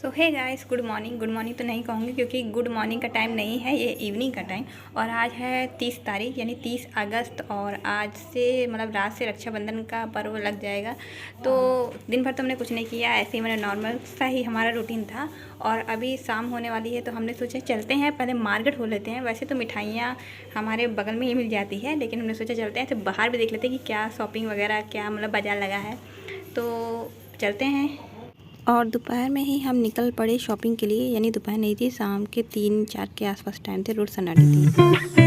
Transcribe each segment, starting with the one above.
सो hey guys, good morning तो नहीं कहूँगी क्योंकि गुड मॉर्निंग का टाइम नहीं है, ये इवनिंग का टाइम। और आज है 30 तारीख यानी 30 अगस्त और आज से मतलब रात से रक्षाबंधन का पर्व लग जाएगा। तो दिन भर तो हमने कुछ नहीं किया, ऐसे ही मैंने नॉर्मल सा ही हमारा रूटीन था। और अभी शाम होने वाली है तो हमने सोचा चलते हैं, पहले मार्केट हो लेते हैं। वैसे तो मिठाइयाँ हमारे बगल में ही मिल जाती है, लेकिन हमने सोचा चलते हैं तो बाहर भी देख लेते हैं कि क्या शॉपिंग वगैरह क्या मतलब बाज़ार लगा है। तो चलते हैं। और दोपहर में ही हम निकल पड़े शॉपिंग के लिए, यानी दोपहर नहीं थी, शाम के 3-4 के आसपास टाइम थे, रोड सन्नाटी थी।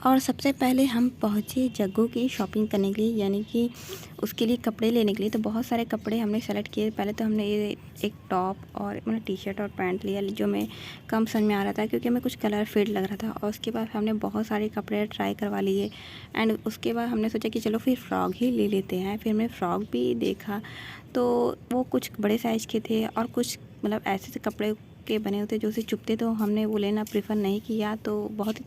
और सबसे पहले हम पहुँचे जग्गू की शॉपिंग करने के लिए, यानी कि उसके लिए कपड़े लेने के लिए। तो बहुत सारे कपड़े हमने सेलेक्ट किए। पहले तो हमने ये एक टॉप और मतलब टी शर्ट और पैंट लिया, जो मैं कम समझ में आ रहा था क्योंकि हमें कुछ कलर फेड लग रहा था। और उसके बाद हमने बहुत सारे कपड़े ट्राई करवा लिए। एंड उसके बाद हमने सोचा कि चलो फिर फ्रॉक ही ले लेते हैं। फिर हमने फ्रॉक भी देखा तो वो कुछ बड़े साइज़ के थे और कुछ मतलब ऐसे कपड़े के बने होते जो उसे चुभते, तो हमने वो लेना प्रेफर नहीं किया। तो बहुत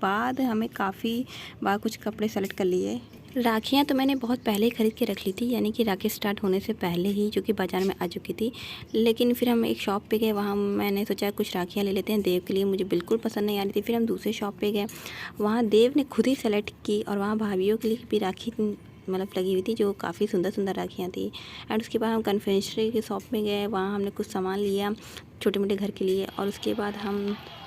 बाद हमें काफ़ी बार कुछ कपड़े सेलेक्ट कर लिए। राखियाँ तो मैंने बहुत पहले ही ख़रीद के रख ली थी, यानी कि राखी स्टार्ट होने से पहले ही, जो कि बाज़ार में आ चुकी थी। लेकिन फिर हम एक शॉप पे गए, वहाँ मैंने सोचा कुछ राखियाँ ले लेते हैं देव के लिए। मुझे बिल्कुल पसंद नहीं आ रही थी। फिर हम दूसरे शॉप पे गए, वहाँ देव ने खुद ही सेलेक्ट की और वहाँ भाभीियों के लिए भी राखी मतलब लगी हुई थी, जो काफ़ी सुंदर सुंदर राखियाँ थी। एंड उसके बाद हम कन्फेक्शनरी के शॉप में गए, वहाँ हमने कुछ सामान लिया छोटे मोटे घर के लिए। और उसके बाद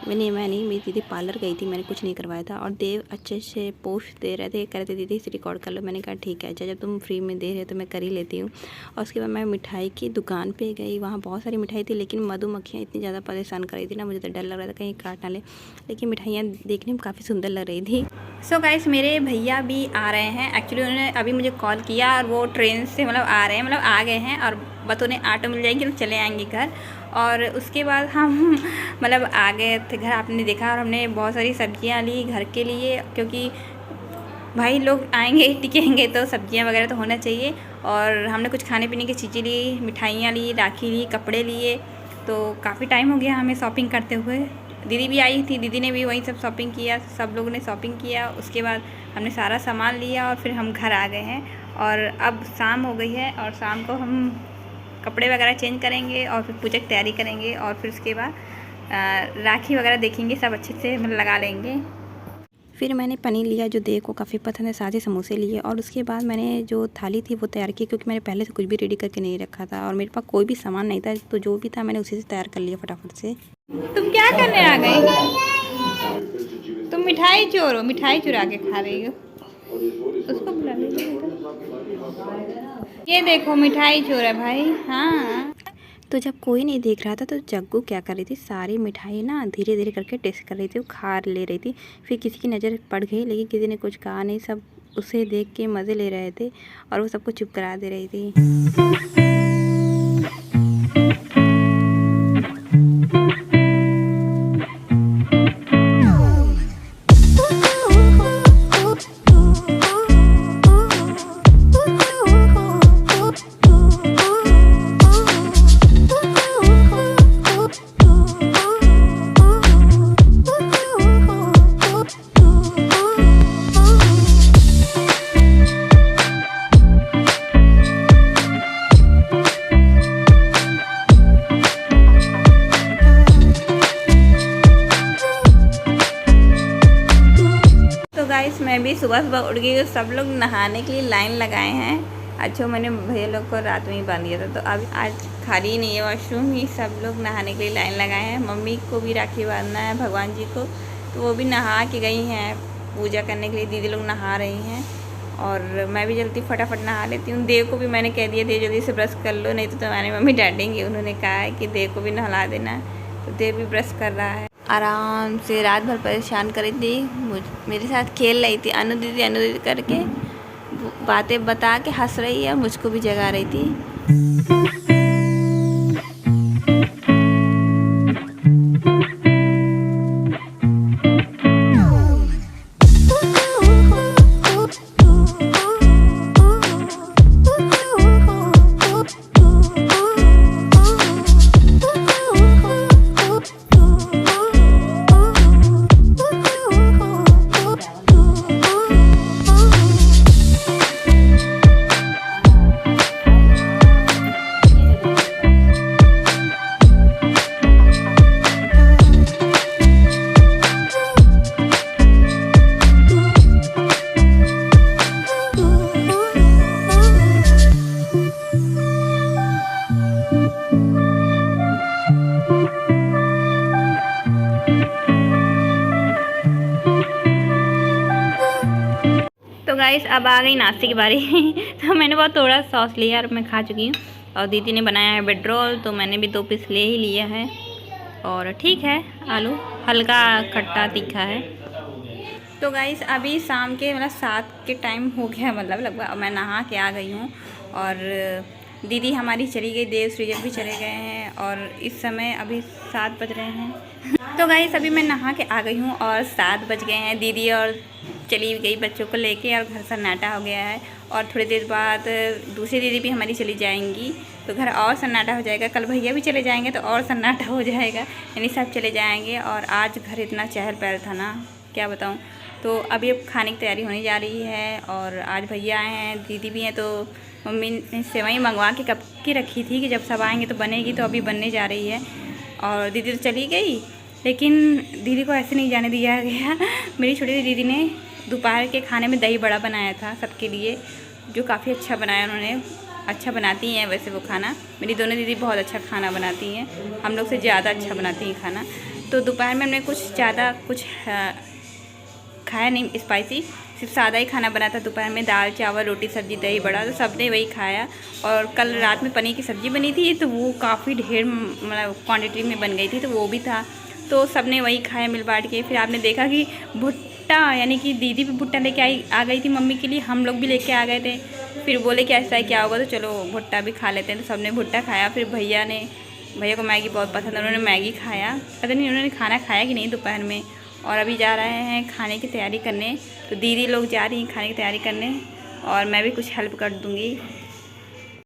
मैं नहीं, मेरी दीदी पार्लर गई थी, मैंने कुछ नहीं करवाया था। और देव अच्छे से पोस्ट दे रहे थे, कह रहे थे दीदी इसे रिकॉर्ड कर लो। मैंने कहा ठीक है, अच्छा जब तुम फ्री में दे रहे हो तो मैं कर ही लेती हूँ। और उसके बाद मैं मिठाई की दुकान पे गई, वहाँ बहुत सारी मिठाई थी, लेकिन मधुमक्खियाँ इतनी ज़्यादा परेशान कर रही थी ना, मुझे तो डर लग रहा था कहीं काट ना ले। लेकिन मिठाइयाँ देखने में काफ़ी सुंदर लग रही थी। सो गाइस, मेरे भैया भी आ रहे हैं। एक्चुअली उन्होंने अभी मुझे कॉल किया और वो ट्रेन से मतलब आ रहे हैं, मतलब आ गए हैं। और बस उन्हें ऑटो मिल जाएंगे तो चले आएंगे घर। और उसके बाद हम मतलब आ गए थे घर, आपने देखा। और हमने बहुत सारी सब्जियां ली घर के लिए, क्योंकि भाई लोग आएंगे टिकेंगे तो सब्जियां वगैरह तो होना चाहिए। और हमने कुछ खाने पीने की चीज़ें ली, मिठाइयाँ ली, राखी ली, कपड़े लिए। तो काफ़ी टाइम हो गया हमें शॉपिंग करते हुए। दीदी भी आई थी, दीदी ने भी वही सब शॉपिंग किया, सब लोगों ने शॉपिंग किया। उसके बाद हमने सारा सामान लिया और फिर हम घर आ गए हैं। और अब शाम हो गई है और शाम को हम कपड़े वगैरह चेंज करेंगे और फिर पूजा की तैयारी करेंगे। और फिर उसके बाद राखी वगैरह देखेंगे, सब अच्छे से मतलब लगा लेंगे। फिर मैंने पनीर लिया जो देव को काफ़ी पसंद है, साथ ही समोसे लिए। और उसके बाद मैंने जो थाली थी वो तैयार की, क्योंकि मैंने पहले से कुछ भी रेडी करके नहीं रखा था और मेरे पास कोई भी सामान नहीं था। तो जो भी था मैंने उसी से तैयार कर लिया फटाफट से। तुम क्या करने आ गई? तुम मिठाई चोर हो, मिठाई चुरा के खा रही हो। उसको बुला लीजिए। ये देखो मिठाई चोर है भाई। हाँ, तो जब कोई नहीं देख रहा था तो जग्गू क्या कर रही थी, सारी मिठाई ना धीरे धीरे करके टेस्ट कर रही थी, वो खा ले रही थी। फिर किसी की नज़र पड़ गई, लेकिन किसी ने कुछ कहा नहीं, सब उसे देख के मज़े ले रहे थे और वो सबको चुप करा दे रही थी। गाइस, मैं भी सुबह सुबह उठ गई, सब लोग नहाने के लिए लाइन लगाए हैं। अच्छा, मैंने भैया लोग को रात में ही बांध दिया था, तो अभी आज खाली नहीं है वॉशरूम, ही सब लोग नहाने के लिए लाइन लगाए हैं। मम्मी को भी राखी बांधना है भगवान जी को, तो वो भी नहा के गई हैं पूजा करने के लिए। दीदी लोग नहा रही हैं और मैं भी जल्दी फटाफट नहा लेती हूँ। देव को भी मैंने कह दिया देव जल्दी से ब्रश कर लो, नहीं तो तुम्हारी मम्मी डांटेंगी। उन्होंने कहा है कि देव को भी नहला देना, तो देव भी ब्रश कर रहा है। आराम से रात भर परेशान कर रही थी, मेरे साथ खेल रही थी, अनु दीदी करके बातें बता के हंस रही है, मुझको भी जगा रही थी। गाइस अब आ गई नाश्ते की बारी तो मैंने बहुत थोड़ा सॉस लिया और मैं खा चुकी हूँ। और दीदी ने बनाया है ब्रेड रोल, तो मैंने भी 2 पीस ले ही लिया है। और ठीक है, आलू हल्का खट्टा तीखा है। तो गाइस अभी शाम के 7 के टाइम हो गया, लगभग मैं नहा के आ गई हूँ। और दीदी हमारी चली गई, देव सृजन भी चले गए हैं और इस समय अभी 7 बज रहे हैं। तो गाइस अभी मैं नहा के आ गई हूँ और 7 बज गए हैं। दीदी और चली गई बच्चों को लेके और घर सन्नाटा हो गया है। और थोड़ी देर बाद दूसरी दीदी भी हमारी चली जाएंगी तो घर और सन्नाटा हो जाएगा। कल भैया भी चले जाएंगे तो और सन्नाटा हो जाएगा, यानी सब चले जाएंगे। और आज घर इतना चहल पहल था ना, क्या बताऊँ। तो अभी अब खाने की तैयारी होने जा रही है। और आज भैया आए हैं, दीदी भी हैं, तो मम्मी ने सेवई मंगवा के कब की रखी थी कि जब सब आएंगे तो बनेगी, तो अभी बनने जा रही है। और दीदी तो चली गई, लेकिन दीदी को ऐसे नहीं जाने दिया गया। मेरी छोटी दीदी ने दोपहर के खाने में दही बड़ा बनाया था सबके लिए, जो काफ़ी अच्छा बनाया उन्होंने। अच्छा बनाती हैं वैसे वो खाना, मेरी दोनों दीदी बहुत अच्छा खाना बनाती हैं, हम लोग से ज़्यादा अच्छा बनाती हैं खाना। तो दोपहर में हमने कुछ ज़्यादा खाया नहीं स्पाइसी, सिर्फ सादा ही खाना बना था दोपहर में। दाल चावल रोटी सब्जी दही बड़ा, तो सब ने वही खाया। और कल रात में पनीर की सब्ज़ी बनी थी, तो वो काफ़ी ढेर क्वांटिटी में बन गई थी, तो वो भी था। तो सब ने वही खाया मिल बांट के। फिर आपने देखा कि भुट्टा, यानी कि दीदी भी भुट्टा लेके आ गई थी मम्मी के लिए, हम लोग भी लेके आ गए थे। फिर बोले कि ऐसा है क्या होगा, तो चलो भुट्टा भी खा लेते हैं। तो सब ने भुट्टा खाया। फिर भैया को मैगी बहुत पसंद है, उन्होंने मैगी खाया। पता नहीं उन्होंने खाना खाया कि नहीं दोपहर में। और अभी जा रहे हैं खाने की तैयारी करने, तो दीदी लोग जा रही हैं खाने की तैयारी करने और मैं भी कुछ हेल्प कर दूँगी।